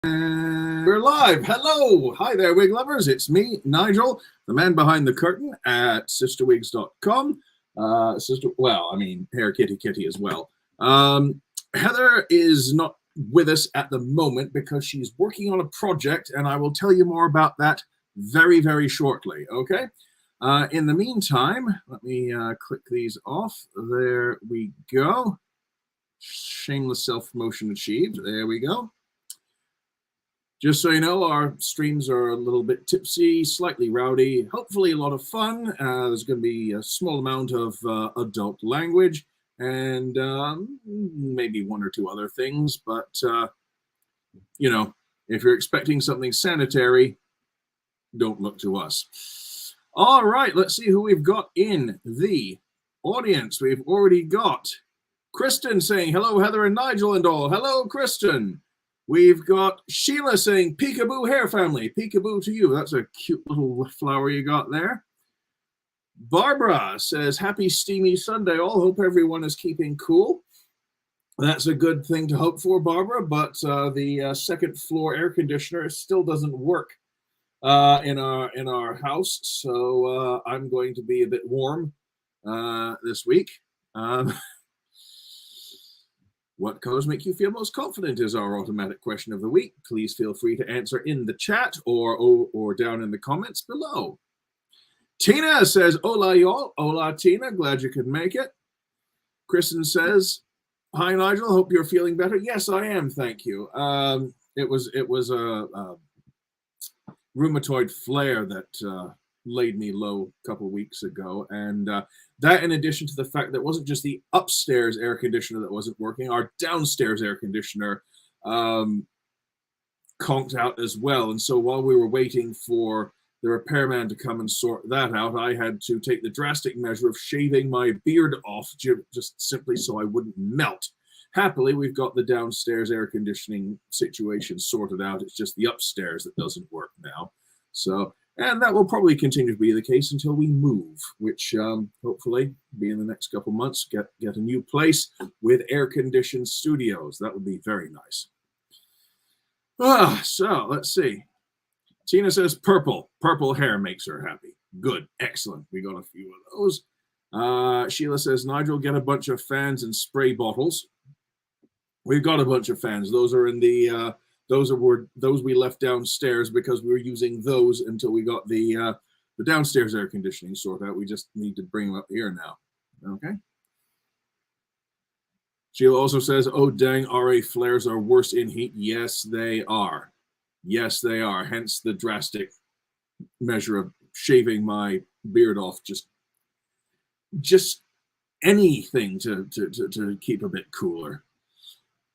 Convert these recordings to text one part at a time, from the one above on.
And we're live. Hello. Hi there, Wig Lovers. It's me, Nigel, the man behind the curtain at sisterwigs.com. Hair Kitty Kitty as well. Heather is not with us at the moment because she's working on a project, and I will tell you more about that very, very shortly, okay? In the meantime, let me click these off. There we go. Shameless self-promotion achieved. There we go. Just so you know, our streams are a little bit tipsy, slightly rowdy, hopefully a lot of fun. There's going to be a small amount of adult language and maybe one or two other things. But, you know, if you're expecting something sanitary, don't look to us. All right, let's see who we've got in the audience. We've already got Kristen saying, hello, Heather and Nigel and all. Hello, Kristen. We've got Sheila saying, peekaboo hair family. Peekaboo to you. That's a cute little flower you got there. Barbara says, happy steamy Sunday all. Hope everyone is keeping cool. That's a good thing to hope for, Barbara, but the second floor air conditioner still doesn't work in our house, so I'm going to be a bit warm this week. What colors make you feel most confident is our automatic question of the week. Please feel free to answer in the chat or down in the comments below. Tina says, hola, y'all. Hola, Tina. Glad you could make it. Kristen says, hi, Nigel. Hope you're feeling better. Yes, I am. Thank you. It was a rheumatoid flare that laid me low a couple of weeks ago, and that, in addition to the fact that it wasn't just the upstairs air conditioner that wasn't working, our downstairs air conditioner conked out as well. And so while we were waiting for the repairman to come and sort that out, I had to take the drastic measure of shaving my beard off just simply so I wouldn't melt. Happily, we've got the downstairs air conditioning situation sorted out. It's just the upstairs that doesn't work now. So, and that will probably continue to be the case until we move, which hopefully be in the next couple months, get a new place with air-conditioned studios. That would be very nice. So let's see. Tina says purple. Purple hair makes her happy. Good. Excellent. We got a few of those. Sheila says, Nigel, get a bunch of fans and spray bottles. We've got a bunch of fans. Those are in the those we left downstairs because we were using those until we got the downstairs air conditioning sorted out. We just need to bring them up here now. Okay. Sheila also says, oh, dang, RA flares are worse in heat. Yes, they are. Yes, they are. Hence the drastic measure of shaving my beard off. Just anything to keep a bit cooler.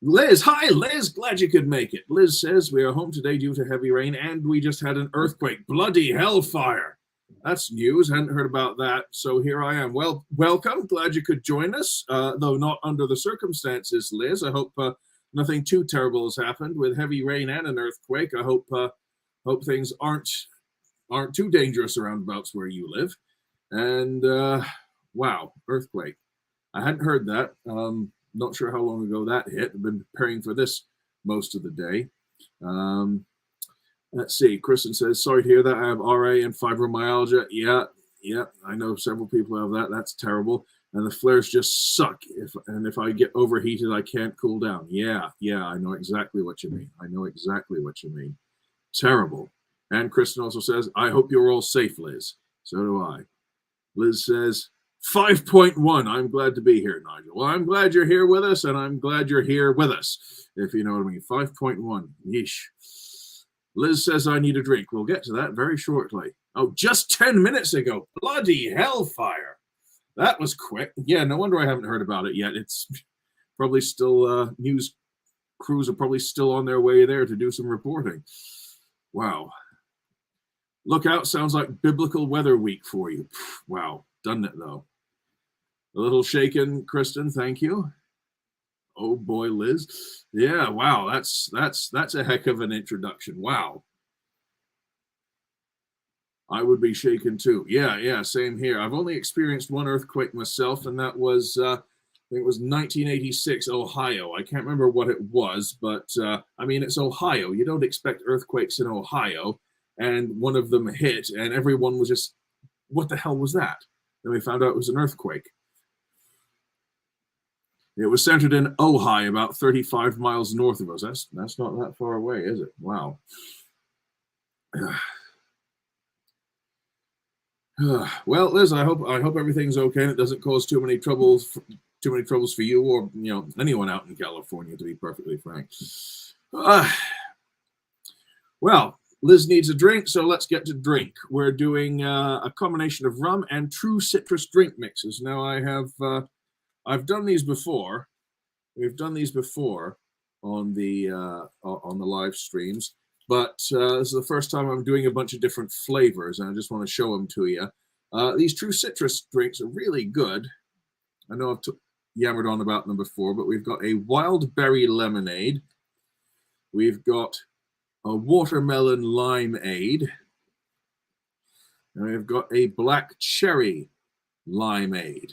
Liz, hi Liz, glad you could make it. Liz says, we are home today due to heavy rain and we just had an earthquake. Bloody hellfire. That's news, hadn't heard about that. So here I am. Well, welcome, glad you could join us, though not under the circumstances, Liz. I hope nothing too terrible has happened with heavy rain and an earthquake. I hope things aren't too dangerous aroundabouts where you live. And wow, earthquake. I hadn't heard that. Not sure how long ago that hit. I've been preparing for this most of the day. Let's see. Kristen says, sorry to hear that. I have RA and fibromyalgia. Yeah, I know several people have that. That's terrible. And the flares just suck. If I get overheated, I can't cool down. Yeah, I know exactly what you mean. Terrible. And Kristen also says, I hope you're all safe, Liz. So do I. Liz says, 5.1. I'm glad to be here, Nigel. Well, I'm glad you're here with us, and I'm glad you're here with us, if you know what I mean. 5.1. Yeesh. Liz says I need a drink. We'll get to that very shortly. Oh, just 10 minutes ago. Bloody hellfire. That was quick. Yeah, no wonder I haven't heard about it yet. It's probably still, news crews are probably still on their way there to do some reporting. Wow. Look out, sounds like biblical weather week for you. Wow, doesn't it though? A little shaken, Kristen, thank you. Oh boy, Liz. Yeah, wow, that's a heck of an introduction. Wow. I would be shaken too. Yeah, same here. I've only experienced one earthquake myself, and that was think it was 1986, Ohio. I can't remember what it was, but I mean, it's Ohio. You don't expect earthquakes in Ohio. And one of them hit, and everyone was just, what the hell was that? And we found out it was an earthquake. It was centered in Ojai, about 35 miles north of us. That's not that far away, is it? Wow. Well, Liz, I hope everything's okay and it doesn't cause too many troubles for you or anyone out in California, to be perfectly frank. Well, Liz needs a drink, so let's get to drink. We're doing a combination of rum and true citrus drink mixes. Now, I've done these before. We've done these before on the live streams, but this is the first time I'm doing a bunch of different flavors, and I just want to show them to you. These true citrus drinks are really good. I know I've yammered on about them before, but we've got a wild berry lemonade. We've got a watermelon limeade. And we've got a black cherry limeade.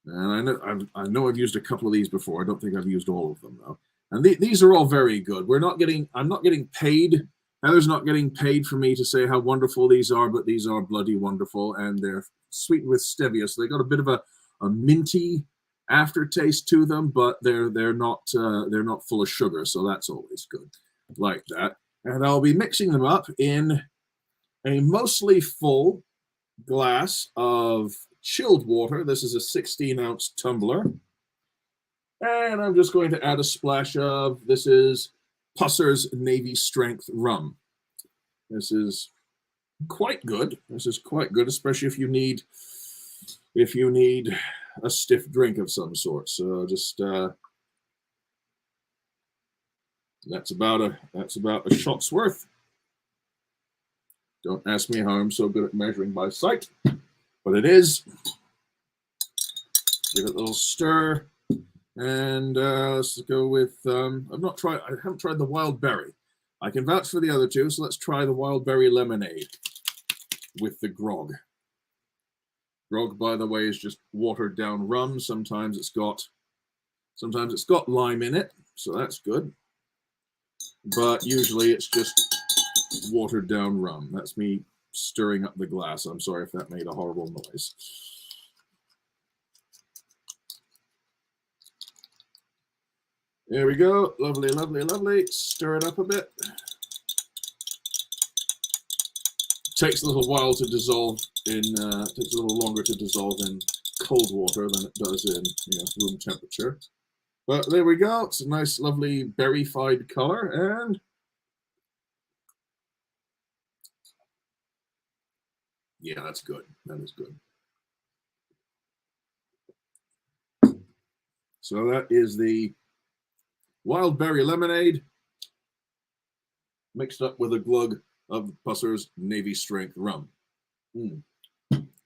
And I know I've used a couple of these before. I don't think I've used all of them, though. And these are all very good. I'm not getting paid. Heather's not getting paid for me to say how wonderful these are, but these are bloody wonderful. And they're sweetened with stevia. So they got a bit of a minty aftertaste to them, but they're not full of sugar. So that's always good, like that. And I'll be mixing them up in a mostly full glass of chilled water. This is a 16-ounce tumbler. And I'm just going to add a splash of, this is Pusser's Navy Strength rum. This is quite good. This is quite good, especially if you need a stiff drink of some sort. So just that's about a shot's worth. Don't ask me how I'm so good at measuring by sight, but it is. Give it a little stir, and let's go with. I haven't tried the wild berry. I can vouch for the other two, so let's try the wild berry lemonade with the grog. Grog, by the way, is just watered down rum. Sometimes it's got lime in it, so that's good. But usually it's just watered down rum. That's me stirring up the glass. I'm sorry if that made a horrible noise. There we go. Lovely, lovely, lovely. Stir it up a bit. Takes a little while to dissolve in, takes a little longer to dissolve in cold water than it does in room temperature. But there we go. It's a nice, lovely berry-fied color, and yeah, that's good. That is good. So that is the wild berry lemonade mixed up with a glug of Pusser's Navy Strength rum.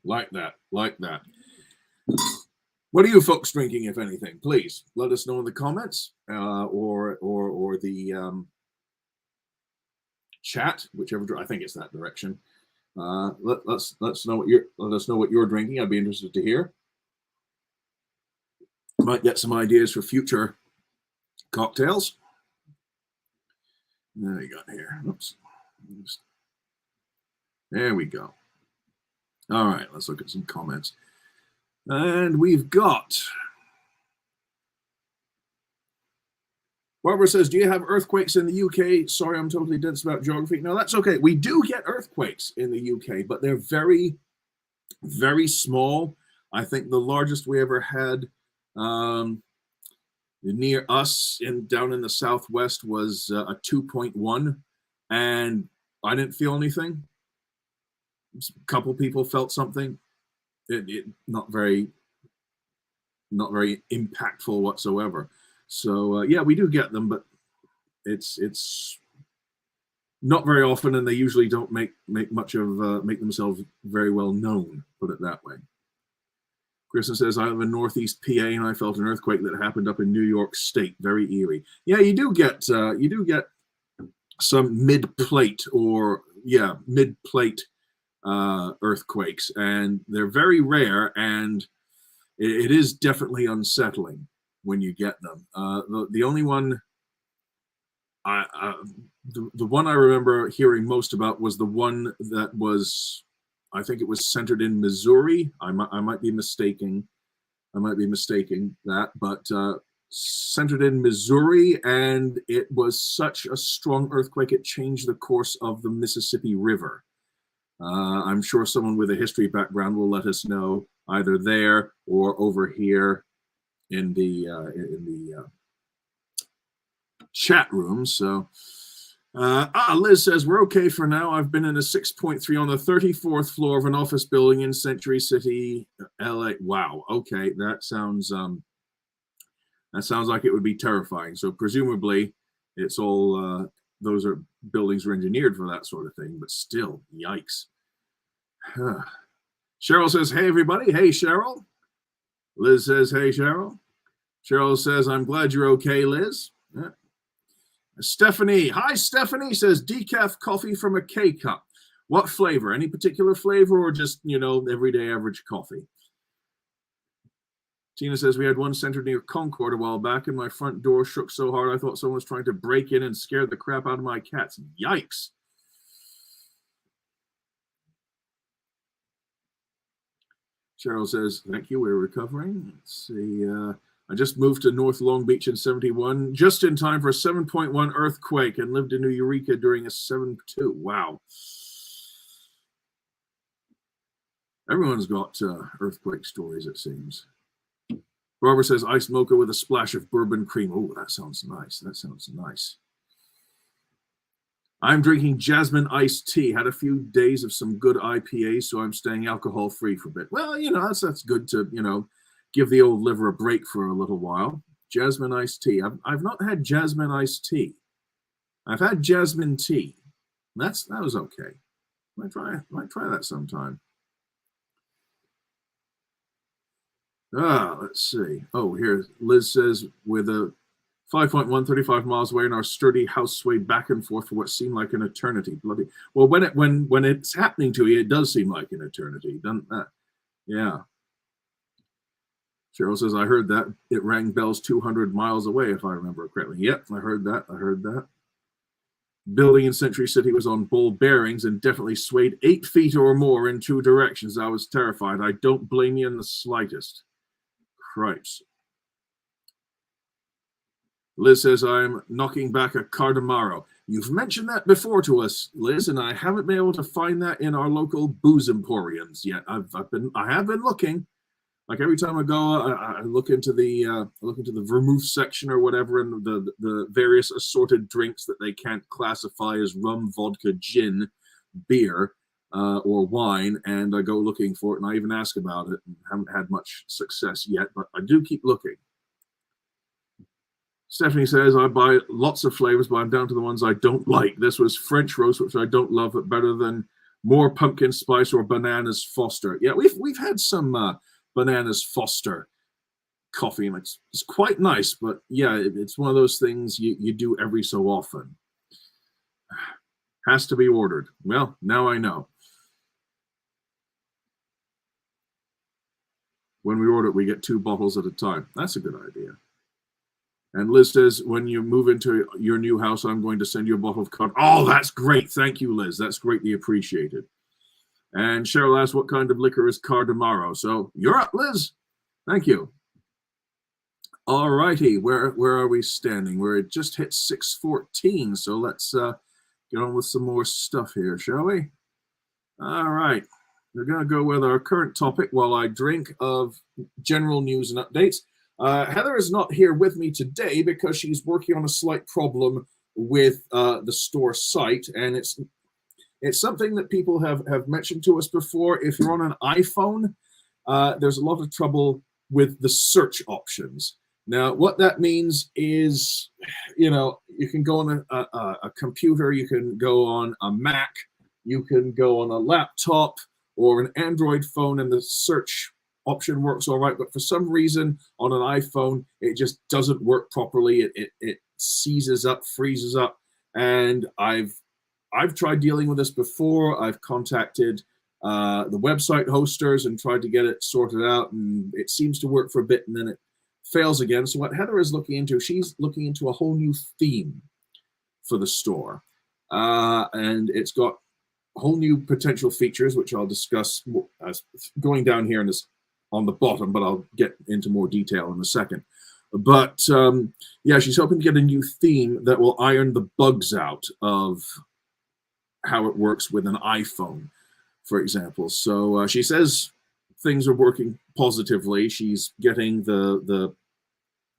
Like that, like that. What are you folks drinking, if anything? Please let us know in the comments or the chat, whichever. I think it's that direction. Let us know what you're drinking. I'd be interested to hear. Might get some ideas for future cocktails. There you go here. Oops. There we go. All right, let's look at some comments. And we've got Barbara says, do you have earthquakes in the UK? Sorry, I'm totally dense about geography. No, that's okay. We do get earthquakes in the UK, but they're very, very small. I think the largest we ever had near us down in the southwest was a 2.1, and I didn't feel anything. A couple people felt something. It not very impactful whatsoever. So yeah, we do get them, but it's not very often, and they usually don't make themselves very well known. Put it that way. Kristen says, I live in Northeast PA, and I felt an earthquake that happened up in New York State. Very eerie. Yeah, you do get some mid-plate earthquakes, and they're very rare. And it is definitely unsettling when you get them. The only one the one I remember hearing most about was the one that was, I think it was centered in Missouri. I might be mistaking. I might be mistaking that, but centered in Missouri, and it was such a strong earthquake it changed the course of the Mississippi River. I'm sure someone with a history background will let us know either there or over here in the chat room. So, Liz says, we're okay for now. I've been in a 6.3 on the 34th floor of an office building in Century City, LA. Wow. Okay. That sounds like it would be terrifying. So presumably it's all, those are buildings are engineered for that sort of thing, but still, yikes. Cheryl says, hey, everybody. Hey, Cheryl. Liz says, hey, Cheryl. Cheryl says, I'm glad you're okay, Liz. Yeah. Stephanie, hi, Stephanie, says decaf coffee from a K-cup. What flavor? Any particular flavor or just, everyday average coffee? Tina says, we had one centered near Concord a while back, and my front door shook so hard I thought someone was trying to break in and scare the crap out of my cats. Yikes. Cheryl says, thank you, we're recovering. Let's see, I just moved to North Long Beach in 71, just in time for a 7.1 earthquake, and lived in New Eureka during a 7.2. Wow. Everyone's got earthquake stories, it seems. Barbara says, iced mocha with a splash of bourbon cream. Oh, that sounds nice. That sounds nice. I'm drinking jasmine iced tea. Had a few days of some good IPAs, so I'm staying alcohol-free for a bit. Well, that's good to, give the old liver a break for a little while. Jasmine iced tea. I've not had jasmine iced tea. I've had jasmine tea. That was okay. Might try that sometime. Let's see. Oh, here Liz says, with a 5.1, 35 miles away, and our sturdy house swayed back and forth for what seemed like an eternity. Bloody well, when it's happening to you, it does seem like an eternity, doesn't that? Yeah. Cheryl says, I heard that. It rang bells 200 miles away, if I remember correctly. Yep, I heard that. Building in Century City was on ball bearings and definitely swayed 8 feet or more in 2 directions. I was terrified. I don't blame you in the slightest. Cripes. Liz says, I'm knocking back a Cardamaro. You've mentioned that before to us, Liz, and I haven't been able to find that in our local booze emporiums yet. I have been looking. Like every time I go, I look into the vermouth section or whatever, and the various assorted drinks that they can't classify as rum, vodka, gin, beer, or wine, and I go looking for it, and I even ask about it, and haven't had much success yet, but I do keep looking. Stephanie says, I buy lots of flavors, but I'm down to the ones I don't like. This was French roast, which I don't love, but better than more pumpkin spice or bananas Foster. Yeah, we've had some bananas Foster coffee, and it's quite nice, but yeah, it's one of those things you do every so often. Has to be ordered. Well, now I know. When we order it, we get 2 bottles at a time. That's a good idea. And Liz says, when you move into your new house, I'm going to send you a bottle of cod. Oh, that's great. Thank you, Liz. That's greatly appreciated. And Cheryl asks, what kind of liquor is Cardamaro? So you're up, Liz. Thank you. All righty. Where are we standing? We're just hit 6:14. So let's get on with some more stuff here, shall we? All right. We're going to go with our current topic while I drink of general news and updates. Heather is not here with me today because she's working on a slight problem with the store site, and it's something that people have mentioned to us before. If you're on an iPhone, there's a lot of trouble with the search options. Now, what that means is, you can go on a computer, you can go on a Mac, you can go on a laptop or an Android phone, and the search option works all right, but for some reason on an iPhone it just doesn't work properly. It seizes up, freezes up, and I've tried dealing with this before. I've contacted the website hosters and tried to get it sorted out, and it seems to work for a bit and then it fails again. So what Heather is looking into, she's looking into a whole new theme for the store, and it's got whole new potential features, which I'll discuss as going down here in this on the bottom, but I'll get into more detail in a second. But yeah, she's hoping to get a new theme that will iron the bugs out of how it works with an iPhone, for example. So she says things are working positively. She's getting the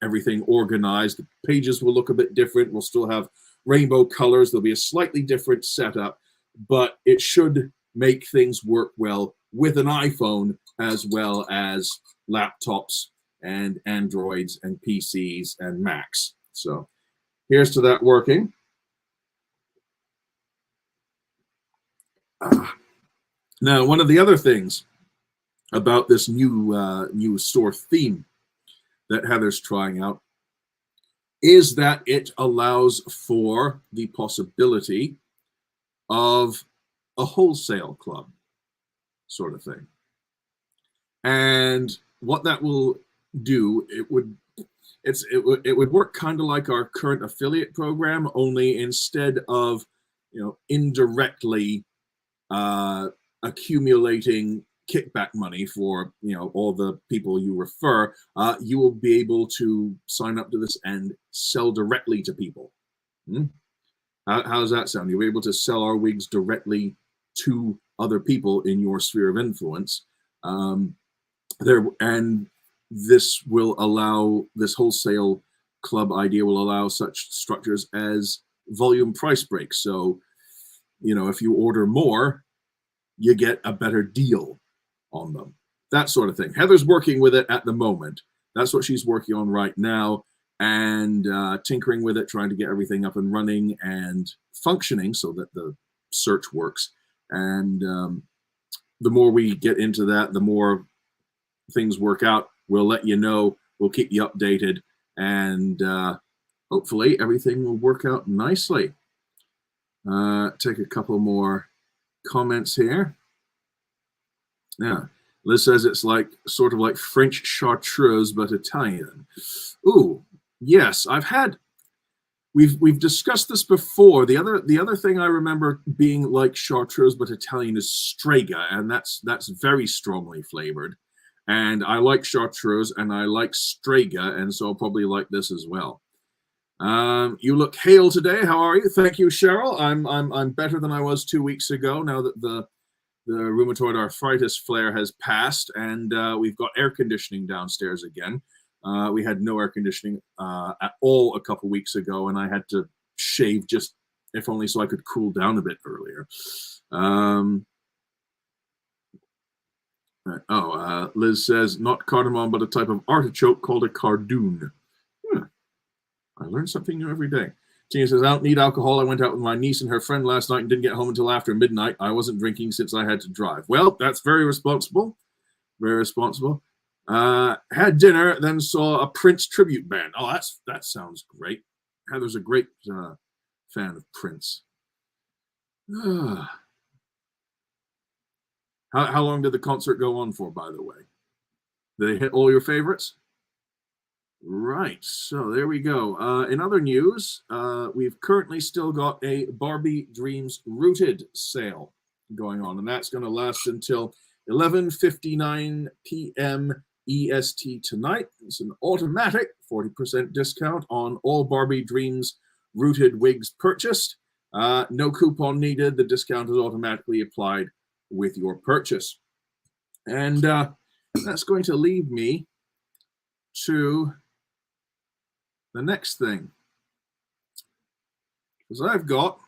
everything organized. The pages will look a bit different. We'll still have rainbow colors. There'll be a slightly different setup, but it should make things work well with an iPhone as well as laptops and Androids and PCs and Macs. So here's to that working. Now, one of the other things about this new store theme that Heather's trying out is that it allows for the possibility of a wholesale club sort of thing. And what that will do, it would work kind of like our current affiliate program, only instead of indirectly accumulating kickback money for all the people you refer, you will be able to sign up to this and sell directly to people. How does that sound? You'll be able to sell our wigs directly to other people in your sphere of influence. And this will allow, this wholesale club idea will allow such structures as volume price breaks. So, if you order more, you get a better deal on them, that sort of thing. Heather's working with it at the moment. That's what she's working on right now, and tinkering with it, trying to get everything up and running and functioning so that the search works. And the more we get into that, the more things work out. We'll let you know. We'll keep you updated, and hopefully everything will work out nicely. Take a couple more comments here. Yeah, Liz says it's like sort of like French chartreuse but Italian. Ooh, yes, we've discussed this before. The other thing I remember being like chartreuse but Italian is strega, and that's very strongly flavored. And I like chartreuse and I like strega, and so I'll probably like this as well. You look hale today. How are you? Thank you, Cheryl. I'm better than I was 2 weeks ago, now that the rheumatoid arthritis flare has passed, and we've got air conditioning downstairs again. We had no air conditioning at all a couple weeks ago, and I had to shave just, if only so I could cool down a bit earlier. Liz says, not cardamom, but a type of artichoke called a cardoon. I learn something new every day. Tina says, I don't need alcohol. I went out with my niece and her friend last night and didn't get home until after midnight. I wasn't drinking since I had to drive. Well, that's very responsible. Very responsible. Had dinner, then saw a Prince tribute band. Oh, that sounds great. Heather's a great fan of Prince. How long did the concert go on for, by the way? Did they hit all your favorites? Right, so there we go. In other news, we've currently still got a Barbie Dreams Rooted sale going on, and that's going to last until 11:59 p.m. EST tonight. It's an automatic 40% discount on all Barbie Dreams Rooted wigs purchased. No coupon needed. The discount is automatically applied with your purchase. And that's going to leave me to the next thing, because I've got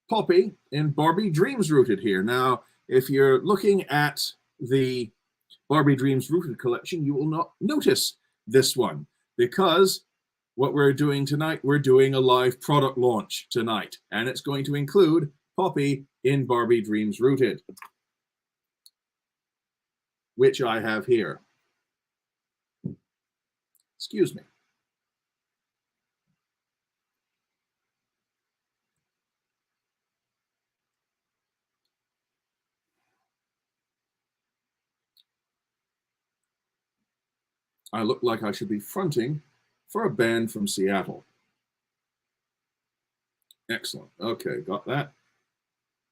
Poppy in Barbie Dreams Rooted here. Now, if you're looking at the Barbie Dreams Rooted collection, you will not notice this one, because what we're doing tonight, we're doing a live product launch tonight, and it's going to include Poppy in Barbie Dreams Rooted, which I have here. Excuse me. I look like I should be fronting for a band from Seattle. Excellent. Okay, got that.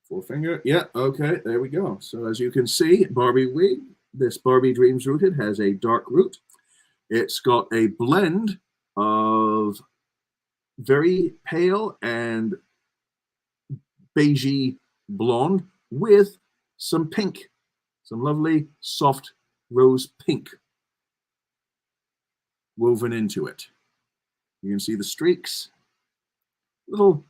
Forefinger. Yeah, okay, there we go. So as you can see, Barbie wig, this Barbie Dreams Rooted has a dark root. It's got a blend of very pale and beigey blonde with some pink, some lovely soft rose pink woven into it. You can see the streaks, little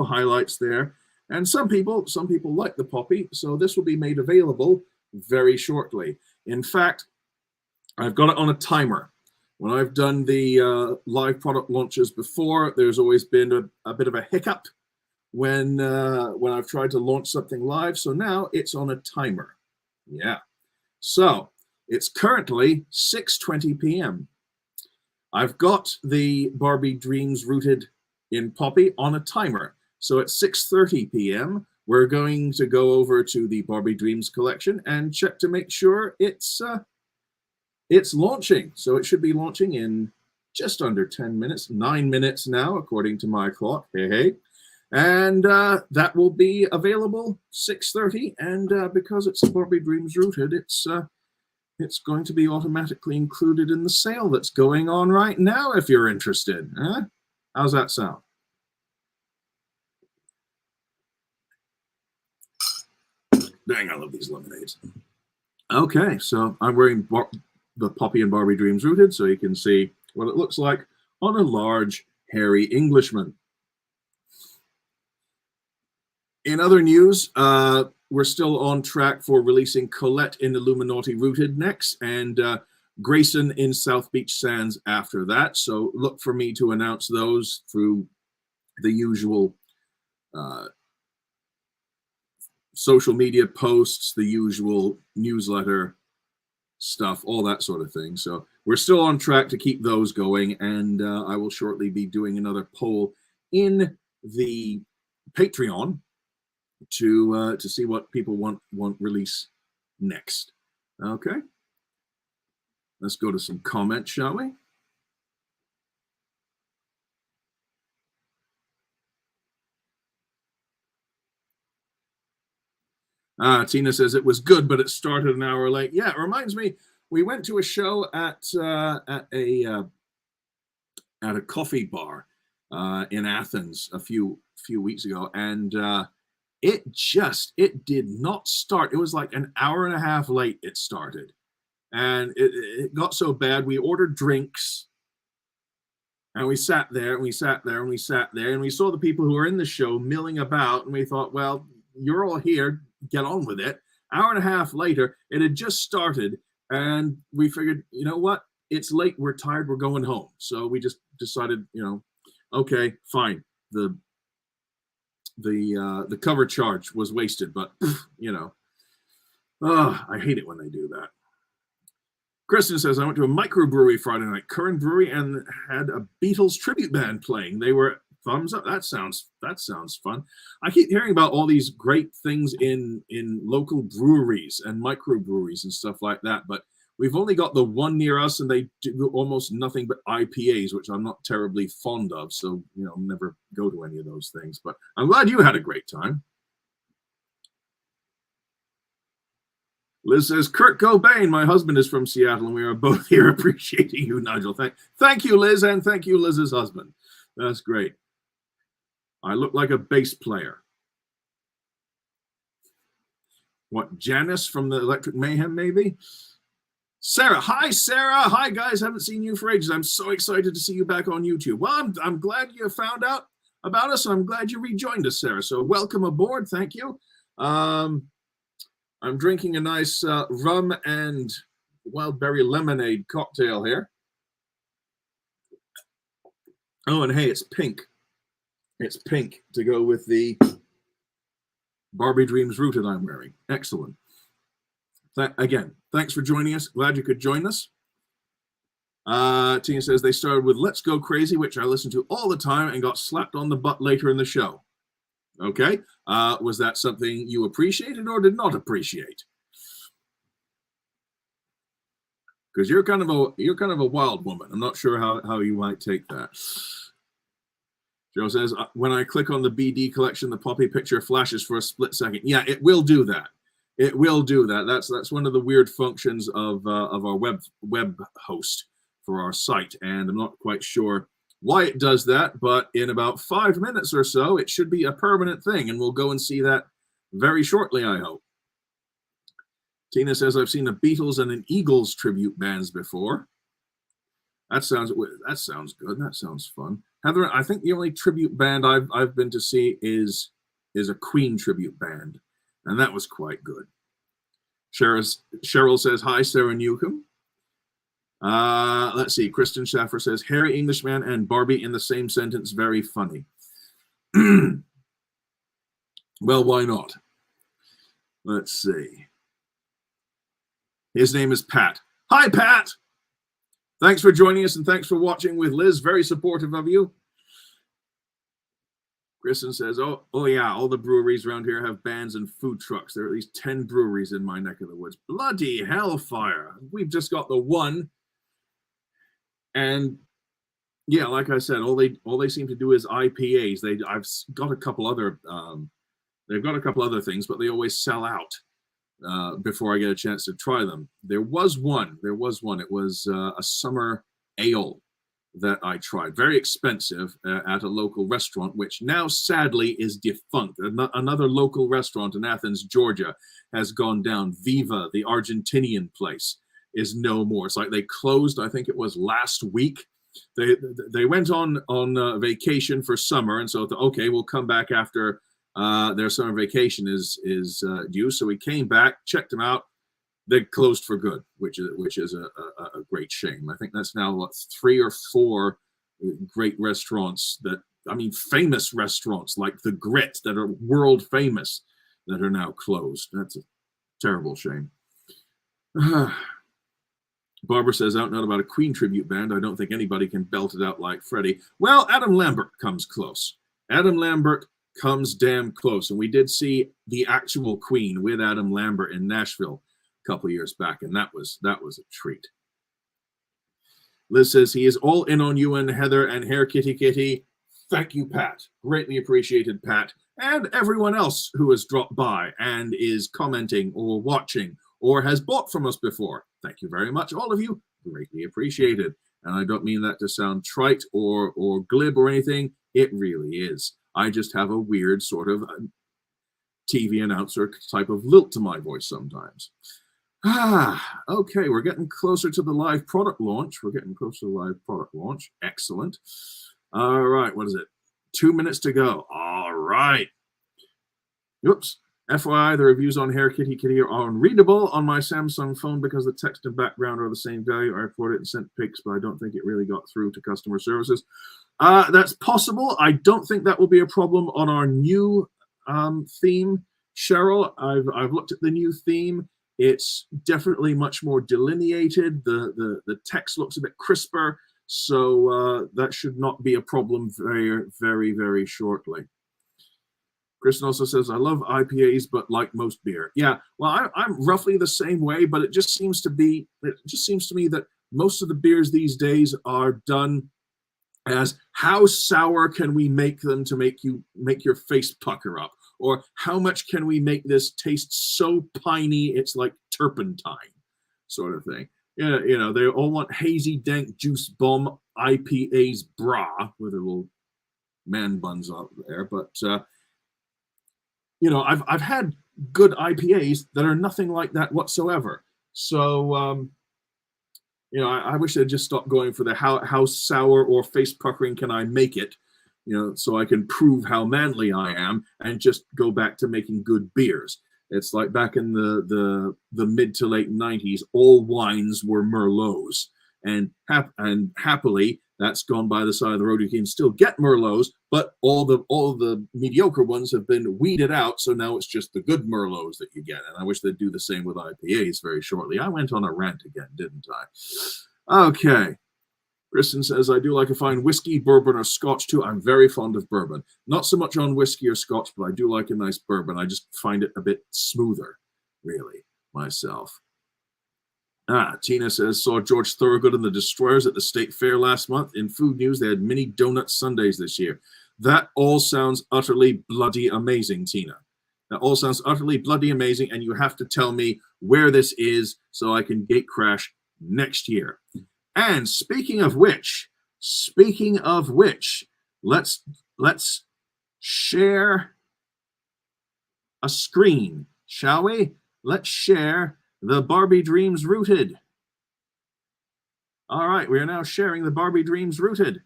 highlights there. And some people like the poppy, so this will be made available very shortly. In fact, I've got it on a timer. When I've done the live product launches before, there's always been a bit of a hiccup when I've tried to launch something live. So now it's on a timer. Yeah. So it's currently 6:20 p.m. I've got the Barbie Dreams Rooted in Poppy on a timer. So at 6:30 p.m., we're going to go over to the Barbie Dreams collection and check to make sure it's launching. So it should be launching in just under 10 minutes, 9 minutes now, according to my clock. Hey. And that will be available 6:30. And because it's Barbie Dreams Rooted, it's going to be automatically included in the sale that's going on right now if you're interested. Huh? How's that sound? Dang, I love these lemonades. Okay, so I'm wearing the Poppy and Barbie Dreams Rooted, so you can see what it looks like on a large, hairy Englishman. In other news, we're still on track for releasing Colette in Illuminati Rooted next, and Grayson in South Beach Sands after that. So look for me to announce those through the usual social media posts, the usual newsletter stuff, all that sort of thing. So we're still on track to keep those going, and I will shortly be doing another poll in the Patreon to see what people want release next. Okay, let's go to some comments, shall we? Tina says it was good, but it started an hour late. Yeah, it reminds me, we went to a show at a coffee bar in Athens a few weeks ago, and it did not start. It was like an hour and a half late it started, and it got so bad we ordered drinks, and we sat there and we sat there and we sat there, and we saw the people who were in the show milling about, and we thought, well, you're all here, get on with it. Hour and a half later, it had just started, and we figured, you know what, it's late, we're tired, we're going home. So we just decided, okay, fine, the cover charge was wasted, but I hate it when they do that. Kristen says, I went to a microbrewery Friday night, Curran Brewery, and had a Beatles tribute band playing. They were thumbs up. That sounds fun. I keep hearing about all these great things in local breweries and microbreweries and stuff like that, but we've only got the one near us, and they do almost nothing but IPAs, which I'm not terribly fond of. So, never go to any of those things. But I'm glad you had a great time. Liz says, Kurt Cobain, my husband is from Seattle, and we are both here appreciating you, Nigel. Thank you, Liz, and thank you, Liz's husband. That's great. I look like a bass player. What, Janice from the Electric Mayhem, maybe? Sarah, hi, Sarah. Hi, guys. Haven't seen you for ages. I'm so excited to see you back on YouTube. Well, I'm glad you found out about us, and I'm glad you rejoined us, Sarah. So welcome aboard. Thank you. I'm drinking a nice rum and wild berry lemonade cocktail here. Oh, and hey, it's pink. It's pink to go with the Barbie Dreams Rooted I'm wearing. Excellent. Again, thanks for joining us. Glad you could join us. Tina says they started with Let's Go Crazy, which I listen to all the time, and got slapped on the butt later in the show. Okay. Was that something you appreciated or did not appreciate? because you're kind of a wild woman. I'm not sure how you might take that. Joe says, when I click on the BD collection, the poppy picture flashes for a split second. Yeah, it will do that. It will do that. That's one of the weird functions of our web host for our site, and I'm not quite sure why it does that, but in about 5 minutes or so, it should be a permanent thing, and we'll go and see that very shortly, I hope. Tina says, I've seen the Beatles and an Eagles tribute bands before. That sounds good. That sounds fun. Heather, I think the only tribute band I've been to see is a Queen tribute band, and that was quite good. Cheryl says, hi, Sarah Newcomb. Let's see. Kristen Schaffer says, Harry Englishman and Barbie in the same sentence, very funny. Well, why not? Let's see. His name is Pat. Hi, Pat. Thanks for joining us, and thanks for watching with Liz. Very supportive of you. Kristen says, oh yeah, all the breweries around here have bands and food trucks. There are at least 10 breweries in my neck of the woods. Bloody hellfire. We've just got the one. And yeah, like I said, all they seem to do is IPAs. I've got a couple other they've got a couple other things, but they always sell out before I get a chance to try them. There was one. It was a summer ale that I tried. Very expensive at a local restaurant, which now sadly is defunct. Another local restaurant in Athens, Georgia, has gone down. Viva, the Argentinian place, is no more. It's like they closed, I think it was last week. They went on vacation for summer, and so okay, we'll come back after their summer vacation is due. So we came back, checked them out. They closed for good, which is a great shame. I think that's now 3 or 4 great restaurants famous restaurants like the Grit that are world famous that are now closed. That's a terrible shame. Barbara says, out and out about a Queen tribute band. I don't think anybody can belt it out like Freddie. Well, Adam Lambert comes close. Adam Lambert comes damn close. And we did see the actual Queen with Adam Lambert in Nashville a couple of years back, and that was a treat. Liz says, he is all in on you and Heather and Hair Kitty Kitty. Thank you, Pat. Greatly appreciated, Pat. And everyone else who has dropped by and is commenting or watching or has bought from us before. Thank you very much, all of you. Greatly appreciated. And I don't mean that to sound trite or glib or anything. It really is. I just have a weird sort of TV announcer type of lilt to my voice sometimes. Okay, we're getting closer to the live product launch. Excellent. All right, what is it? 2 minutes to go. All right. Oops. FYI, the reviews on Hair Kitty Kitty are unreadable on my Samsung phone because the text and background are the same value. I reported it and sent pics, but I don't think it really got through to customer services. That's possible. I don't think that will be a problem on our new theme, Cheryl. I've looked at the new theme. It's definitely much more delineated. The text looks a bit crisper, so that should not be a problem very, very, very shortly. Kristen also says, I love IPAs, but like most beer. Yeah, well, I'm roughly the same way, but it just seems to me that most of the beers these days are done as how sour can we make them to make your face pucker up, or how much can we make this taste so piney it's like turpentine, sort of thing. Yeah, you know, they all want hazy, dank, juice bomb IPAs, brah, with their little man buns up there, but. You know, I've had good IPAs that are nothing like that whatsoever. So, you know, I wish they'd just stop going for the how sour or face puckering can I make it, you know, so I can prove how manly I am, and just go back to making good beers. It's like back in the mid to late 90s, all wines were Merlots, and happily that's gone by the side of the road. You can still get Merlots, but all the mediocre ones have been weeded out. So now it's just the good Merlots that you get. And I wish they'd do the same with IPAs very shortly. I went on a rant again, didn't I? Okay. Kristen says, I do like a fine whiskey, bourbon, or scotch too. I'm very fond of bourbon. Not so much on whiskey or scotch, but I do like a nice bourbon. I just find it a bit smoother, really, myself. Tina says, saw George Thorogood and the Destroyers at the State Fair last month. In food news, they had mini donut sundaes this year. That all sounds utterly bloody amazing, Tina. That all sounds utterly bloody amazing, and you have to tell me where this is so I can gate crash next year. And speaking of which, let's share a screen, shall we? Let's share the Barbie Dreams Rooted. All right, we are now sharing the Barbie Dreams Rooted,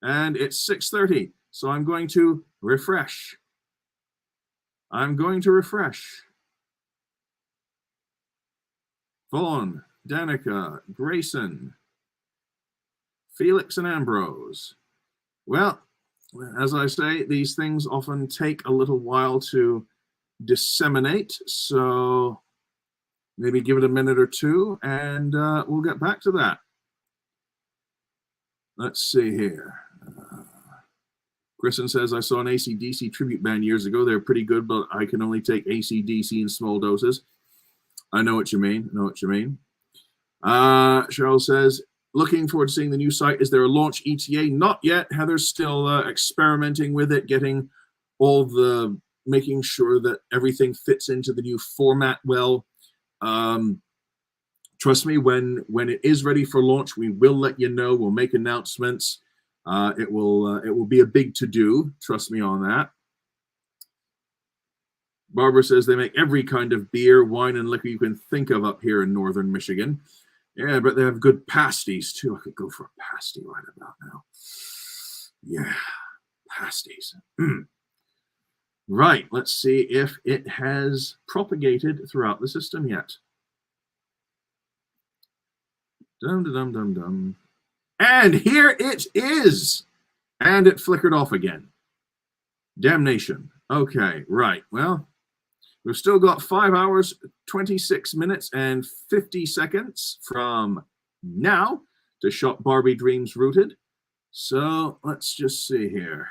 and it's 6:30, so I'm going to refresh. Vaughn, Danica, Grayson, Felix, and Ambrose. Well, as I say, these things often take a little while to disseminate, so maybe give it a minute or two, and we'll get back to that. Let's see here. Kristen says, I saw an AC/DC tribute band years ago. They're pretty good, but I can only take AC/DC in small doses. I know what you mean. Cheryl says, looking forward to seeing the new site. Is there a launch ETA? Not yet. Heather's still experimenting with it, getting all the, making sure that everything fits into the new format well. Trust me, when it is ready for launch, we will let you know. We'll make announcements. It will be a big to-do. Trust me on that. Barbara says they make every kind of beer, wine, and liquor you can think of up here in northern Michigan. Yeah, but they have good pasties too. I could go for a pasty right about now. Yeah, pasties. Right, let's see if it has propagated throughout the system yet. Dum-dum-dum-dum. And here it is. And it flickered off again. Damnation. Okay, right. Well, we've still got 5 hours, 26 minutes, and 50 seconds from now to shop Barbie Dreams Rooted. So let's just see here.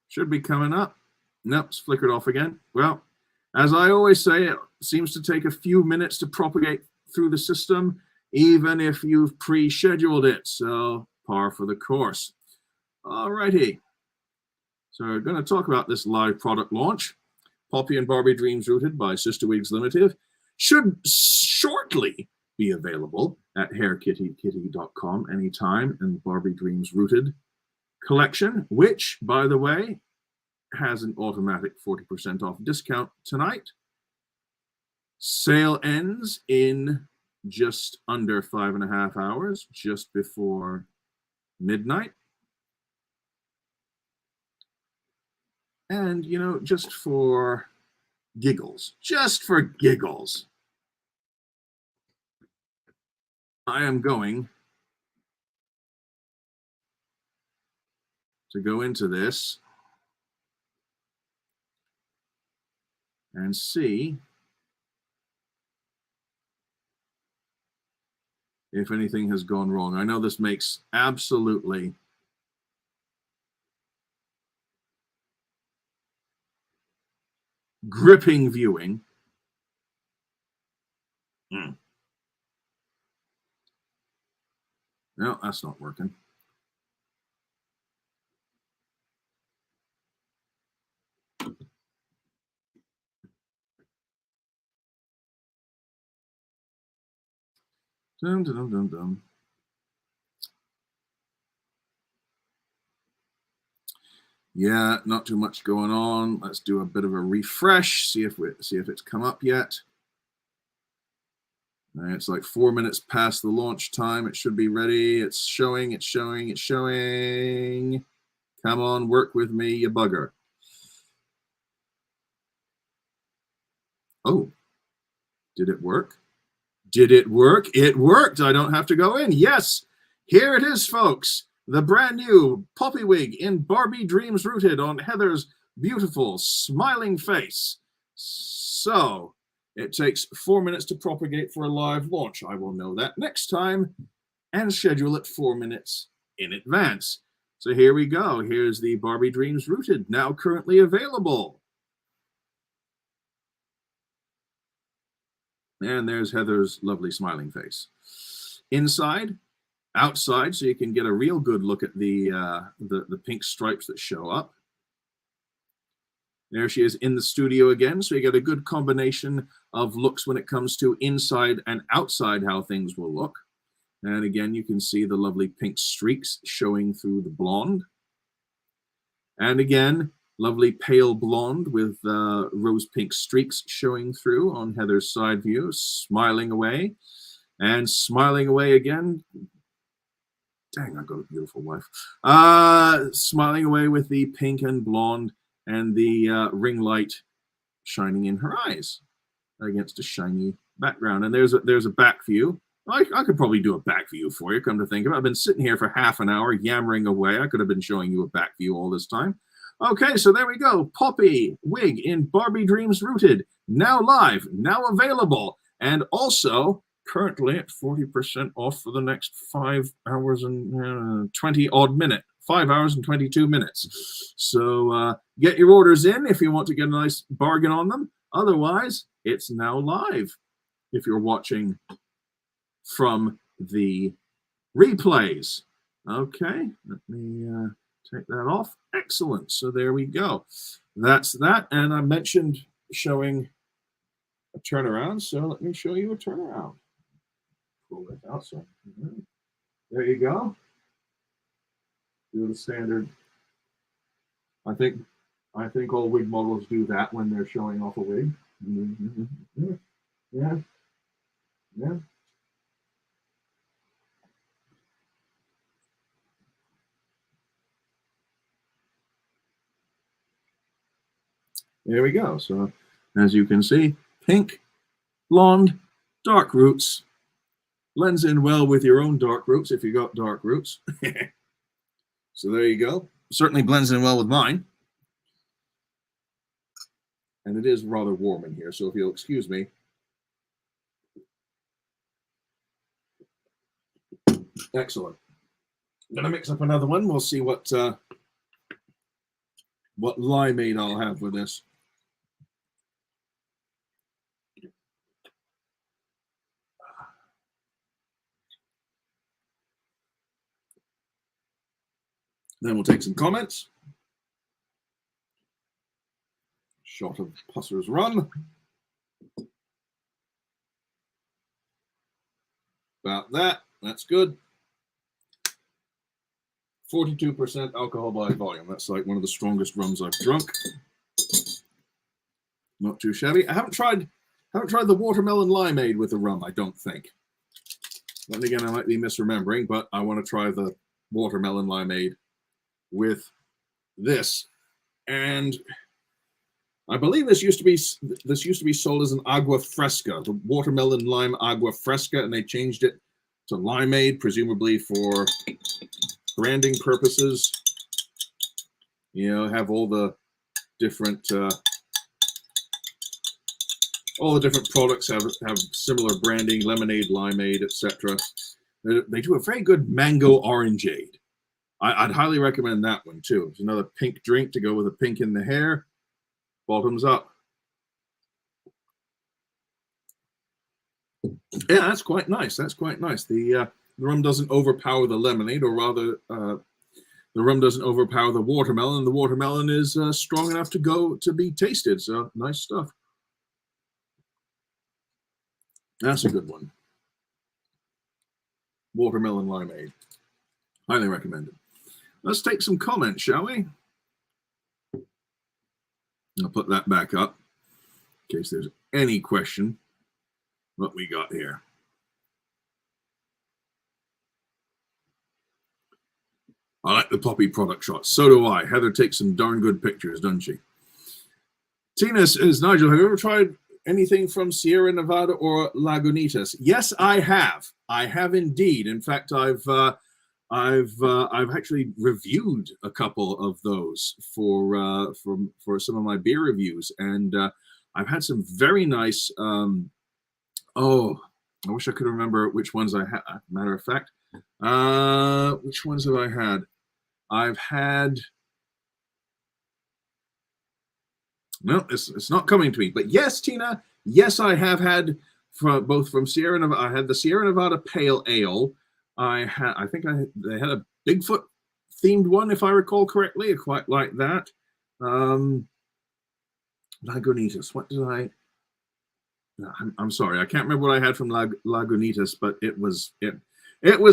Should be coming up. Nope, it's flickered off again. Well, as I always say, it seems to take a few minutes to propagate through the system, even if you've pre-scheduled it. So par for the course. All righty. So we're going to talk about this live product launch. Poppy and Barbie Dreams Rooted by Sister Wigs Limited should shortly be available at hairkittykitty.com anytime in Barbie Dreams Rooted collection, which, by the way, has an automatic 40% off discount tonight. Sale ends in just under 5.5 hours, just before midnight. And, you know, just for giggles, I am going to go into this and see if anything has gone wrong. I know this makes absolutely gripping viewing. No, that's not working. Dum, dum, dum, dum. Yeah, not too much going on. Let's do a bit of a refresh, see if it's come up yet. It's like 4 minutes past the launch time. It should be ready. It's showing. Come on, work with me, you bugger. Oh, did it work? It worked. I don't have to go in. Yes, here it is, folks. The brand new Poppy Wig in Barbie Dreams Rooted on Heather's beautiful smiling face. So it takes 4 minutes to propagate for a live launch. I will know that next time and schedule it 4 minutes in advance. So here we go. Here's the Barbie Dreams Rooted, now currently available. And there's Heather's lovely smiling face. Inside, outside, so you can get a real good look at the pink stripes that show up. There she is in the studio again, so you get a good combination of looks when it comes to inside and outside how things will look. And again, you can see the lovely pink streaks showing through the blonde. And again, lovely pale blonde with rose pink streaks showing through on Heather's side view, smiling away and smiling away again. Dang, I've got a beautiful wife. Smiling away with the pink and blonde and the ring light shining in her eyes against a shiny background. And there's a back view. I could probably do a back view for you, come to think of it. I've been sitting here for half an hour yammering away. I could have been showing you a back view all this time. Okay, so there we go. Poppy wig in Barbie Dreams Rooted. Now live, now available. And also currently at 40% off for the next 5 hours and 20 odd minutes. 5 hours and 22 minutes. So get your orders in if you want to get a nice bargain on them. Otherwise, it's now live if you're watching from the replays. Okay, let me take that off. Excellent. So there we go. That's that. And I mentioned showing a turnaround. So let me show you a turnaround. Pull this out. So there you go. Do the standard. I think all wig models do that when they're showing off a wig. Yeah. There we go. So as you can see, pink, blonde, dark roots. Blends in well with your own dark roots if you got dark roots. So there you go. Certainly blends in well with mine. And it is rather warm in here, so if you'll excuse me. Excellent. I'm gonna mix up another one. We'll see what limeade I'll have with this. Then we'll take some comments. Shot of Pusser's rum. About that. That's good. 42% alcohol by volume. That's like one of the strongest rums I've drunk. Not too shabby. I haven't tried the watermelon limeade with the rum, I don't think. Then again, I might be misremembering, but I want to try the watermelon limeade with this. And I believe this used to be sold as an agua fresca, the watermelon lime agua fresca, and they changed it to limeade, presumably for branding purposes. You know, have all the different products have similar branding, lemonade, limeade, etc. They do a very good mango orangeade. I'd highly recommend that one too. It's another pink drink to go with the pink in the hair. Bottoms up. Yeah, that's quite nice. That's quite nice. The rum doesn't overpower the lemonade, or rather, the rum doesn't overpower the watermelon. The watermelon is strong enough to be tasted. So nice stuff. That's a good one. Watermelon limeade. Highly recommended. Let's take some comments, shall we? I'll put that back up in case there's any question what we got here. I like the poppy product shots. So do I. Heather takes some darn good pictures, doesn't she? Tina says, Nigel, have you ever tried anything from Sierra Nevada or Lagunitas? Yes, I have. I have indeed. In fact, I've actually reviewed a couple of those for some of my beer reviews, and I've had some very nice. Oh, I wish I could remember which ones I had. Matter of fact, which ones have I had? I've had. No, it's not coming to me. But yes, Tina, yes, I have had both from Sierra Nevada. I had the Sierra Nevada Pale Ale. They had a Bigfoot themed one, if I recall correctly. I quite like that. Lagunitas. What did I? I'm sorry, I can't remember what I had from Lagunitas, but it was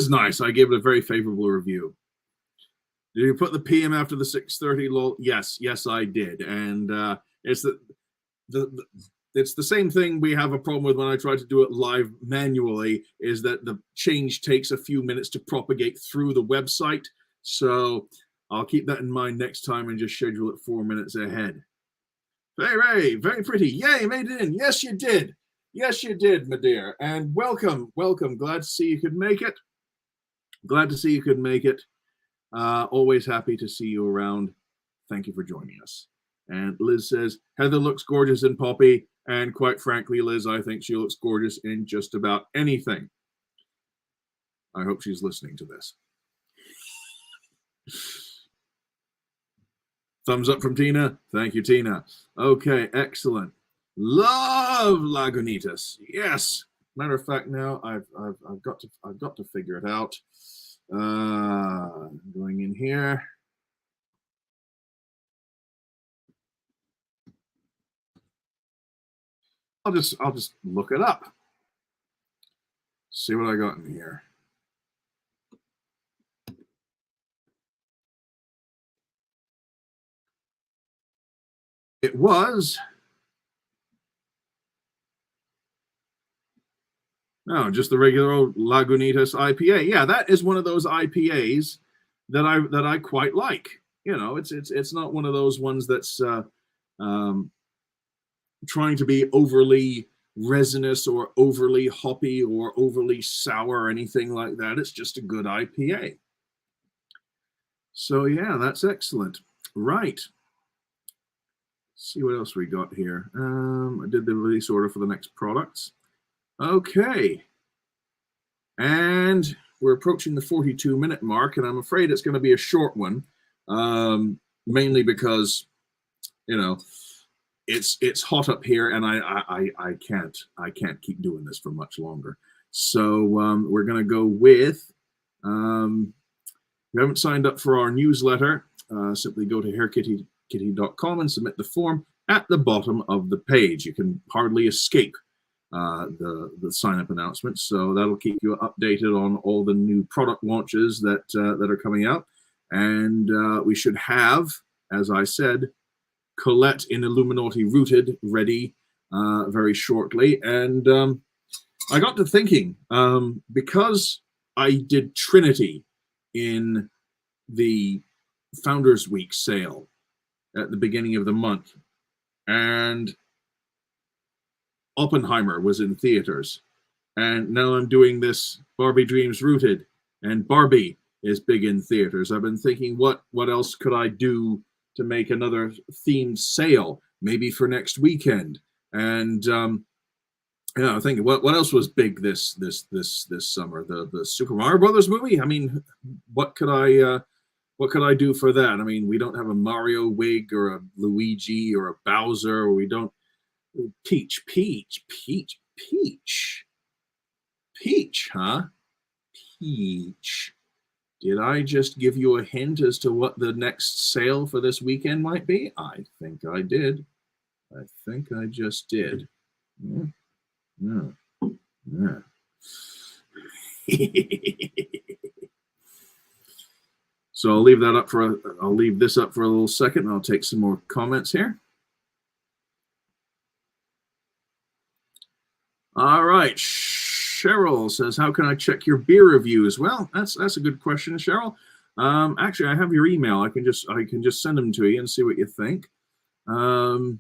nice. I gave it a very favorable review. Did you put the PM after the 6:30 lull? Yes, I did, and it's it's the same thing we have a problem with when I try to do it live manually, is that the change takes a few minutes to propagate through the website. So I'll keep that in mind next time and just schedule it 4 minutes ahead. Hey, Ray, very pretty. Yay, made it in. Yes, you did. Yes, you did, my dear. And welcome. Glad to see you could make it. Always happy to see you around. Thank you for joining us. And Liz says, Heather looks gorgeous in Poppy. And quite frankly, Liz, I think she looks gorgeous in just about anything. I hope she's listening to this. Thumbs up from Tina. Thank you, Tina. Okay, excellent. Love Lagunitas. Yes. Matter of fact, now I've got to figure it out. Going in here. I'll just look it up. See what I got in here. It was just the regular old Lagunitas IPA. Yeah, that is one of those IPAs that I quite like. You know, it's not one of those ones that's trying to be overly resinous or overly hoppy or overly sour or anything like that. It's just a good IPA. So yeah, that's excellent. Right. See what else we got here. I did the release order for the next products. Okay. And we're approaching the 42-minute mark, and I'm afraid it's going to be a short one, mainly because, you know, it's hot up here, and I can't keep doing this for much longer. So we're going to go with. If you haven't signed up for our newsletter, simply go to hairkitty.com and submit the form at the bottom of the page. You can hardly escape the sign-up announcement, so that'll keep you updated on all the new product launches that are coming out. And we should have, as I said, Colette in Illuminati Rooted ready very shortly. And I got to thinking, because I did Trinity in the Founders Week sale at the beginning of the month, and Oppenheimer was in theaters, and now I'm doing this Barbie Dreams Rooted, and Barbie is big in theaters. I've been thinking, what else could I do to make another themed sale, maybe for next weekend? And I'm thinking, what else was big this summer? The Super Mario Brothers movie. I mean, what could I do for that? I mean, we don't have a Mario wig or a Luigi or a Bowser, or we don't. Peach, huh? Peach. Did I just give you a hint as to what the next sale for this weekend might be? I think I did. I think I just did. Yeah. So I'll leave this up for a little second, and I'll take some more comments here. All right, Cheryl says, how can I check your beer reviews? Well, that's a good question, Cheryl. Actually, I have your email. I can just send them to you and see what you think. I'll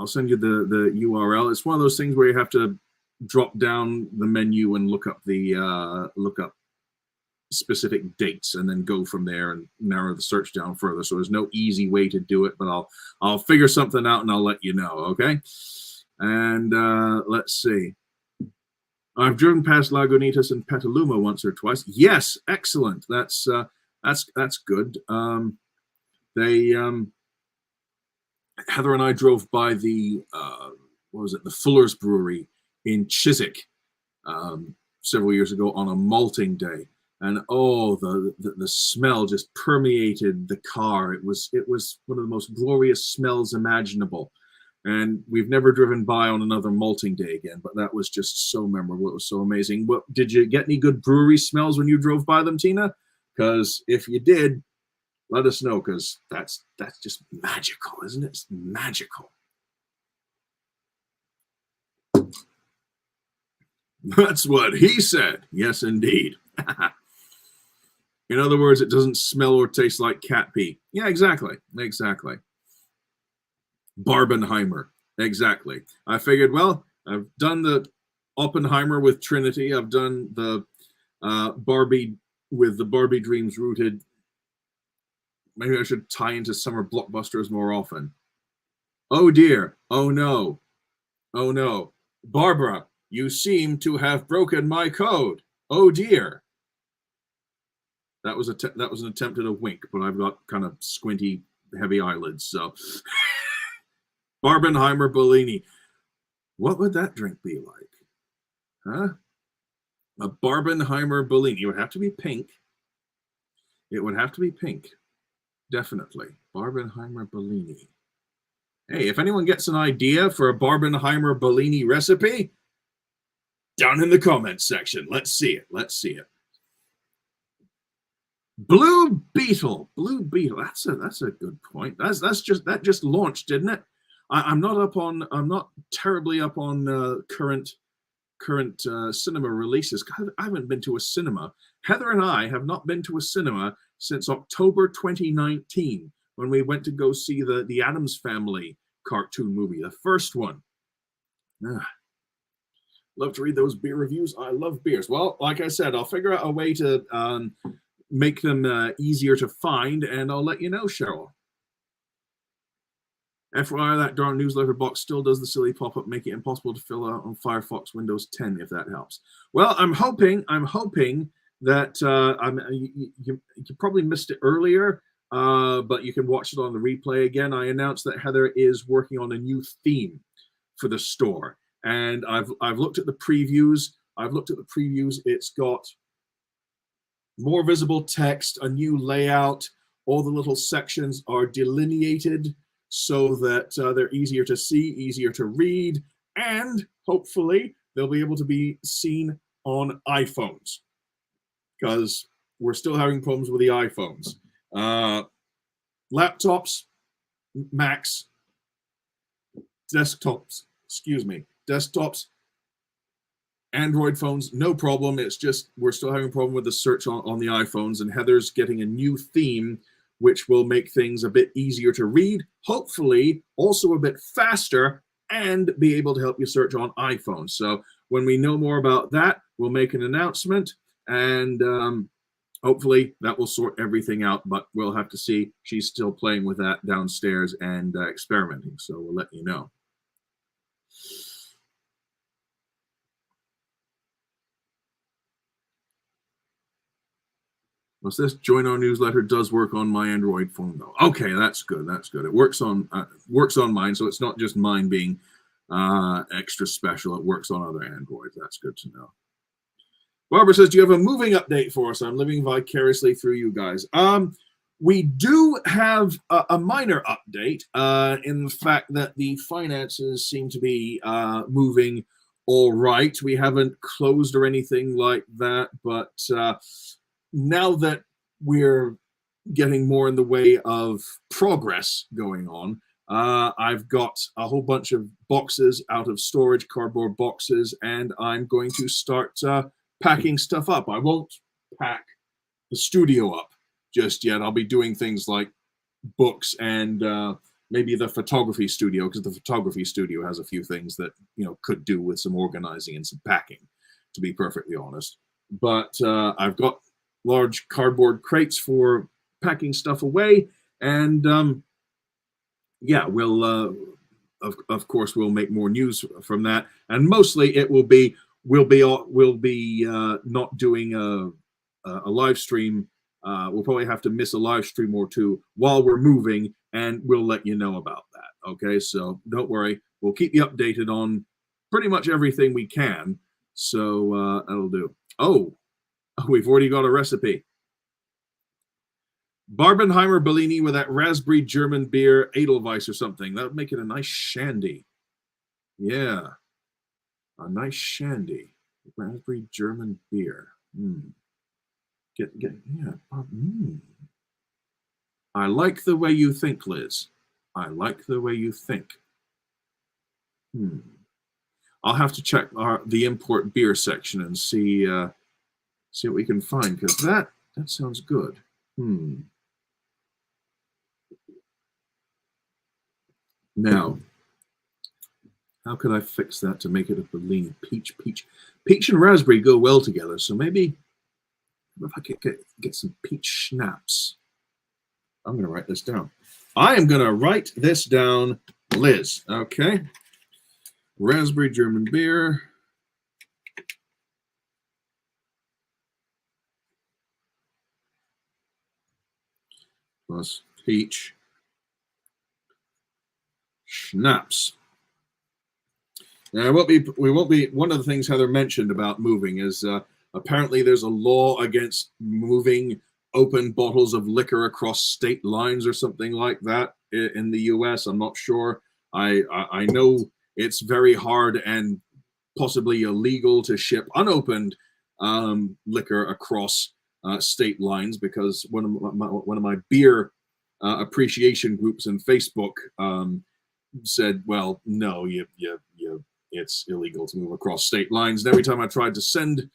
send you the URL. It's one of those things where you have to drop down the menu and look up specific dates, and then go from there and narrow the search down further. So there's no easy way to do it, but I'll figure something out and I'll let you know. Okay. And let's see. I've driven past Lagunitas and Petaluma once or twice. Yes, excellent. That's good. Heather and I drove by the the Fuller's Brewery in Chiswick several years ago on a malting day. And oh, the smell just permeated the car. It was one of the most glorious smells imaginable. And we've never driven by on another malting day again, but that was just so memorable. It was so amazing. What, did you get any good brewery smells when you drove by them, Tina? Because if you did, let us know, because that's just magical, isn't it? It's magical. That's what he said. Yes, indeed. In other words, it doesn't smell or taste like cat pee. Yeah, exactly. Exactly. Barbenheimer. Exactly. I figured, well, I've done the Oppenheimer with Trinity. I've done the Barbie with the Barbie Dreams Rooted. Maybe I should tie into summer blockbusters more often. Oh dear. Oh no. Oh no. Barbara, you seem to have broken my code. Oh dear. That was an attempt at a wink, but I've got kind of squinty, heavy eyelids. So, Barbenheimer Bellini. What would that drink be like? Huh? A Barbenheimer Bellini. It would have to be pink. It would have to be pink. Definitely. Barbenheimer Bellini. Hey, if anyone gets an idea for a Barbenheimer Bellini recipe, down in the comments section. Let's see it. Let's see it. Blue Beetle. Blue Beetle. That's a good point. That just launched, didn't it? I'm not terribly up on current cinema releases. I haven't been to a cinema. Heather and I have not been to a cinema since October 2019, when we went to go see the Addams Family cartoon movie, the first one. Love to read those beer reviews. I love beers. Well, like I said, I'll figure out a way to make them easier to find, and I'll let you know, Cheryl. FYI, that darn newsletter box still does the silly pop-up, make it impossible to fill out on Firefox Windows 10, if that helps. Well, I'm hoping that you probably missed it earlier, but you can watch it on the replay again. I announced that Heather is working on a new theme for the store, and I've looked at the previews. It's got more visible text, a new layout. All the little sections are delineated so that they're easier to see, easier to read, and hopefully they'll be able to be seen on iPhones, because we're still having problems with the iPhones. Laptops, Macs, desktops, Android phones, no problem. It's just we're still having a problem with the search on the iPhones, and Heather's getting a new theme which will make things a bit easier to read, hopefully also a bit faster, and be able to help you search on iPhones. So when we know more about that, we'll make an announcement, and hopefully that will sort everything out, but we'll have to see. She's still playing with that downstairs and experimenting, so we'll let you know. What's this? Join our newsletter does work on my Android phone, though. Okay, that's good. That's good. It works on mine, so it's not just mine being extra special. It works on other Androids. That's good to know. Barbara says, "Do you have a moving update for us? I'm living vicariously through you guys." We do have a minor update in the fact that the finances seem to be moving all right. We haven't closed or anything like that, but now that we're getting more in the way of progress going on, I've got a whole bunch of boxes out of storage, cardboard boxes, and I'm going to start packing stuff up. I won't pack the studio up just yet. I'll be doing things like books and maybe the photography studio, because the photography studio has a few things that could do with some organizing and some packing, to be perfectly honest. But I've got large cardboard crates for packing stuff away, and yeah, we'll of course we'll make more news from that, and mostly it will be we'll be not doing a live stream. We'll probably have to miss a live stream or two while we're moving, and we'll let you know about that. Okay, so don't worry, we'll keep you updated on pretty much everything we can. So that'll do. Oh, we've already got a recipe. Barbenheimer Bellini with that raspberry German beer, Edelweiss or something. That would make it a nice shandy. Yeah, a nice shandy. Raspberry German beer. Yeah. I like the way you think, Liz. I like the way you think. I'll have to check the import beer section and see what we can find, because that sounds good. Now, how could I fix that to make it a Bellini? Peach and raspberry go well together, so maybe if I could get some peach schnapps. I'm going to write this down. I am going to write this down, Liz. Okay. Raspberry German beer. Plus peach schnapps. Now, we won't be. One of the things Heather mentioned about moving is apparently there's a law against moving open bottles of liquor across state lines or something like that in the U.S. I'm not sure. I know it's very hard and possibly illegal to ship unopened liquor across state lines, because one of my beer appreciation groups in Facebook said, well, no, it's illegal to move across state lines. And every time I tried to send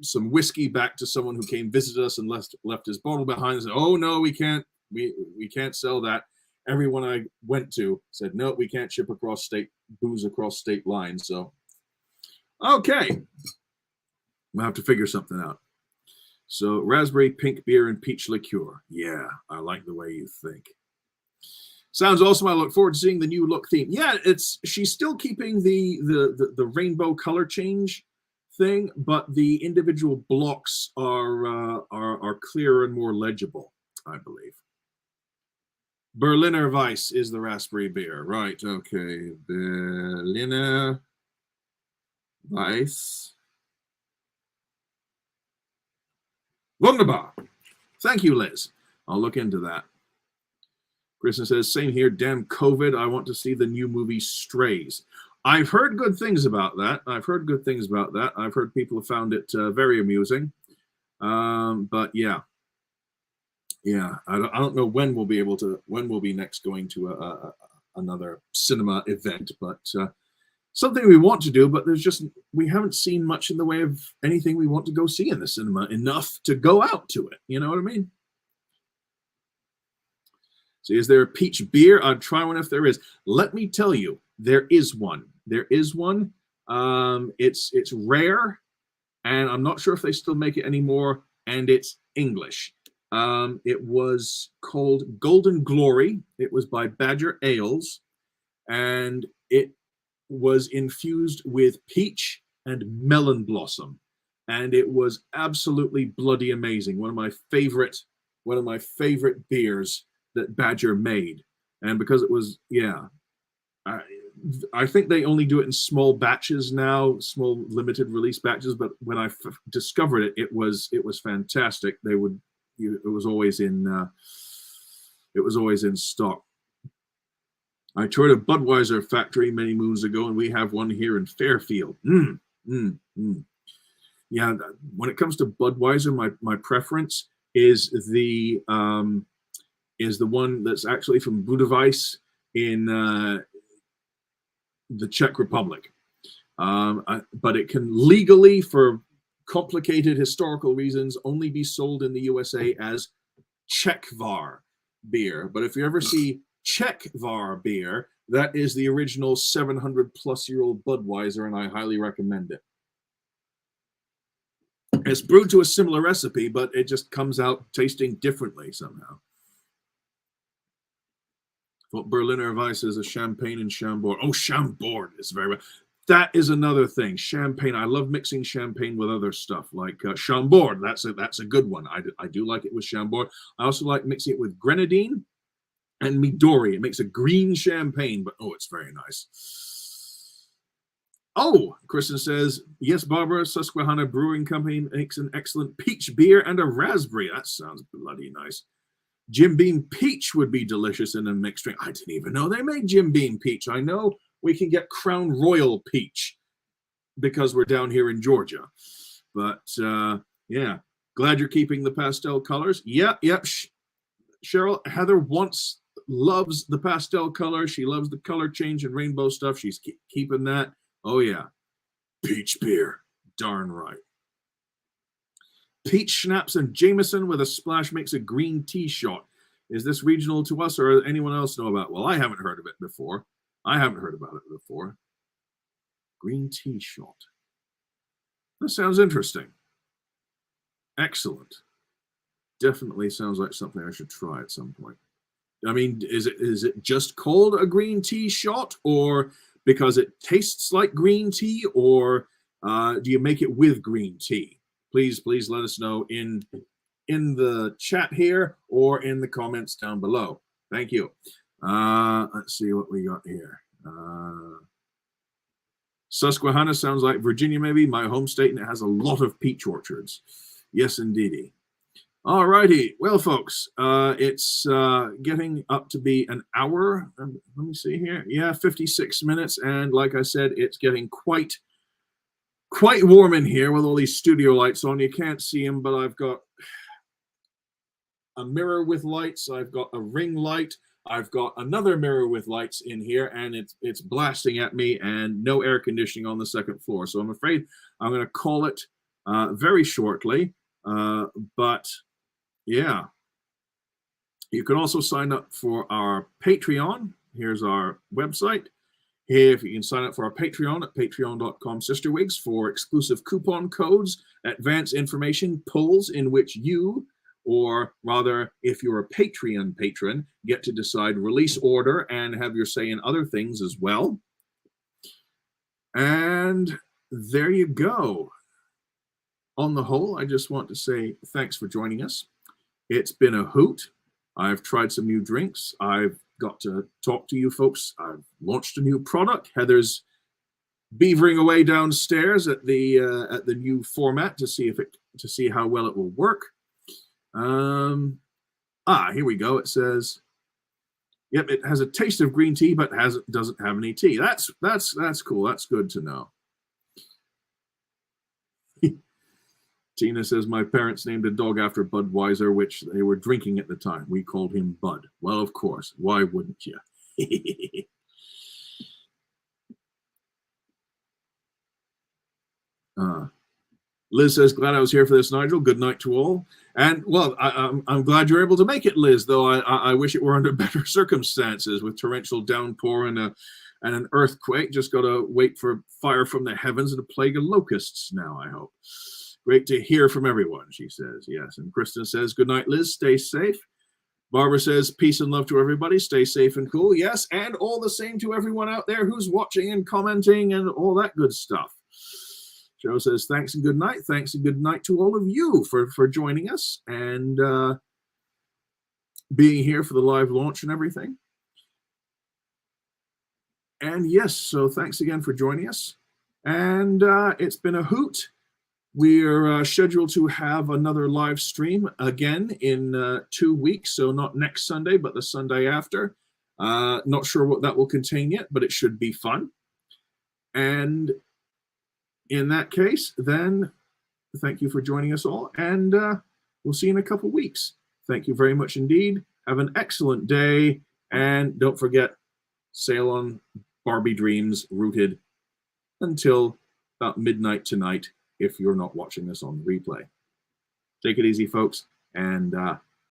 some whiskey back to someone who came visit us and left his bottle behind, and said, oh no, we can't sell that. Everyone I went to said, no, we can't ship booze across state lines. So okay, we'll have to figure something out. So raspberry pink beer and peach liqueur. Yeah, I like the way you think. Sounds awesome. I look forward to seeing the new look theme. Yeah, she's still keeping the rainbow color change thing, but the individual blocks are clearer and more legible, I believe. Berliner Weiss is the raspberry beer, right? Okay, Berliner Weiss. Wunderbar. Thank you, Liz. I'll look into that. Kristen says, same here, damn COVID. I want to see the new movie Strays. I've heard good things about that. I've heard people have found it very amusing. But yeah. I don't know when we'll be next going to another cinema event, but something we want to do, but we haven't seen much in the way of anything we want to go see in the cinema enough to go out to it. You know what I mean? So is there a peach beer? I'd try one if there is. Let me tell you, there is one. It's rare, and I'm not sure if they still make it anymore, and it's English. It was called Golden Glory. It was by Badger Ales, and it was infused with peach and melon blossom, and it was absolutely bloody amazing. One of my favorite beers that Badger made. And because it was, I think they only do it in small batches now, small limited release batches, but when I discovered it, it was fantastic. It was always in stock. I toured a Budweiser factory many moons ago, and we have one here in Fairfield. Yeah, when it comes to Budweiser, my preference is the one that's actually from Budweis in the Czech Republic. But it can legally, for complicated historical reasons, only be sold in the USA as Czechvar beer. But if you ever see Czechvar beer, that is the original 700-plus-year-old Budweiser, and I highly recommend it. It's brewed to a similar recipe, but it just comes out tasting differently somehow. Well, Berliner Weiss is a champagne and Chambord. Oh, Chambord is very well. That is another thing. Champagne. I love mixing champagne with other stuff like Chambord. That's a good one. I do like it with Chambord. I also like mixing it with grenadine and Midori. It makes a green champagne, but oh, it's very nice. Oh, Kristen says, yes, Barbara, Susquehanna Brewing Company makes an excellent peach beer and a raspberry. That sounds bloody nice. Jim Beam peach would be delicious in a mixed drink. I didn't even know they made Jim Beam peach. I know we can get Crown Royal peach because we're down here in Georgia. But yeah, glad you're keeping the pastel colors. Yep. Cheryl, Heather loves the pastel color. She loves the color change and rainbow stuff. She's keeping that. Oh, yeah. Peach beer. Darn right. Peach schnapps and Jameson with a splash makes a green tea shot. Is this regional to us or anyone else know about? Well, I haven't heard of it before. I haven't heard about it before. Green tea shot. That sounds interesting. Excellent. Definitely sounds like something I should try at some point. I mean, is it just called a green tea shot, or because it tastes like green tea, or do you make it with green tea? Please let us know in the chat here or in the comments down below. Thank you. Let's see what we got here. Susquehanna sounds like Virginia, maybe, my home state, and it has a lot of peach orchards. Yes, indeedy. All righty. Well, folks, it's getting up to be an hour. Let me see here. Yeah, 56 minutes. And like I said, it's getting quite warm in here with all these studio lights on. You can't see them, but I've got a mirror with lights. I've got a ring light. I've got another mirror with lights in here, and it's blasting at me, and no air conditioning on the second floor. So I'm afraid I'm going to call it very shortly. But yeah, you can also sign up for our Patreon. Here's our website. If you can sign up for our Patreon at patreon.com/sisterwigs for exclusive coupon codes, advance information, polls in which you, or rather, if you're a Patreon patron, get to decide release order and have your say in other things as well. And there you go. On the whole, I just want to say thanks for joining us. It's been a hoot. I've tried some new drinks. I've got to talk to you folks. I've launched a new product. Heather's beavering away downstairs at the new format to see how well it will work. Here we go. It says, yep, it has a taste of green tea, but doesn't have any tea. That's cool. That's good to know. Tina says, my parents named a dog after Budweiser, which they were drinking at the time. We called him Bud. Well, of course. Why wouldn't you? Liz says, glad I was here for this, Nigel. Good night to all. And, well, I'm glad you're able to make it, Liz, though I wish it were under better circumstances with torrential downpour and an earthquake. Just got to wait for fire from the heavens and a plague of locusts now, I hope. Great to hear from everyone, she says. Yes. And Kristen says, good night, Liz. Stay safe. Barbara says, peace and love to everybody. Stay safe and cool. Yes. And all the same to everyone out there who's watching and commenting and all that good stuff. Joe says, thanks and good night. Thanks and good night to all of you for joining us and being here for the live launch and everything. And yes, so thanks again for joining us. And it's been a hoot. We're scheduled to have another live stream again in 2 weeks. So not next Sunday, but the Sunday after. Not sure what that will contain yet, but it should be fun. And in that case, then thank you for joining us all. And we'll see you in a couple weeks. Thank you very much indeed. Have an excellent day. And don't forget, sail on Barbie dreams rooted until about midnight tonight if you're not watching this on the replay. Take it easy, folks, and